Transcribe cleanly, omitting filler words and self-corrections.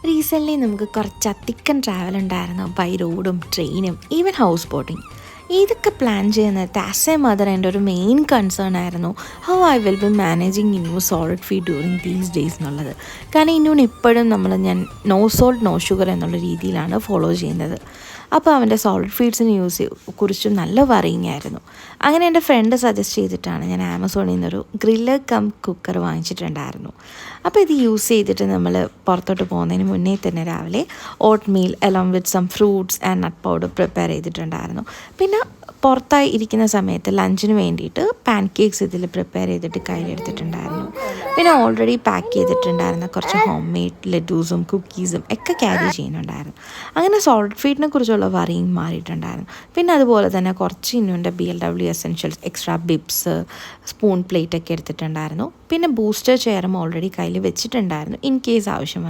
Recently നമുക്ക് കുറച്ച് അധികം ട്രാവൽ ഉണ്ടായിരുന്നു ബൈ റോഡും ട്രെയിനും ഈവൻ ഹൗസ് ബോട്ടിങ്. ഇതൊക്കെ പ്ലാൻ ചെയ്യുന്നത് ആസ് എ മദർ എൻ്റെ ഒരു മെയിൻ കൺസേൺ ആയിരുന്നു how I will be managing Innu solid feed during these days എന്നുള്ളത്. കാരണം ഇന്നൂന് ഇപ്പോഴും ഞാൻ നോ സോൾട്ട് നോ ഷുഗർ എന്നുള്ള രീതിയിലാണ് ഫോളോ ചെയ്യുന്നത്. അപ്പോൾ അവൻ്റെ സോളിഡ് ഫീഡ്സിന് കുറിച്ചും നല്ല വറിയിങ് ആയിരുന്നു. അങ്ങനെ എൻ്റെ ഫ്രണ്ട് സജസ്റ്റ് ചെയ്തിട്ടാണ് ഞാൻ ആമസോണിൽ നിന്നൊരു ഗ്രില്ലർ കം കുക്കർ വാങ്ങിച്ചിട്ടുണ്ടായിരുന്നു. അപ്പോൾ ഇത് യൂസ് ചെയ്തിട്ട് നമ്മൾ പുറത്തോട്ട് പോകുന്നതിന് മുന്നേ തന്നെ രാവിലെ oatmeal along with some fruits and nut powder prepare ചെയ്തിട്ടുണ്ടായിരുന്നു. പിന്നെ പുറത്തായി ഇരിക്കുന്ന സമയത്ത് ലഞ്ചിന് വേണ്ടിയിട്ട് പാൻ കേക്ക്സ് ഇതിൽ പ്രിപ്പയർ ചെയ്തിട്ട് കയ്യിലെടുത്തിട്ടുണ്ടായിരുന്നു. പിന്നെ ഓൾറെഡി പാക്ക് ചെയ്തിട്ടുണ്ടായിരുന്ന കുറച്ച് ഹോം മെയ്ഡ് ലഡൂസും കുക്കീസും ഒക്കെ ക്യാരി ചെയ്യുന്നുണ്ടായിരുന്നു. അങ്ങനെ സോളിഡ് ഫീഡിനെ കുറിച്ചുള്ള വറിയും മാറിയിട്ടുണ്ടായിരുന്നു. പിന്നെ അതുപോലെ തന്നെ കുറച്ച് ഇന്നുണ്ട് BLW essentials extra bibs spoon plate ഒക്കെ എടുത്തിട്ടുണ്ടായിരുന്നു. പിന്നെ ബൂസ്റ്റർ ചെയറും ഓൾറെഡി കയ്യിൽ വെച്ചിട്ടുണ്ടായിരുന്നു ഇൻ കേസ് ആവശ്യം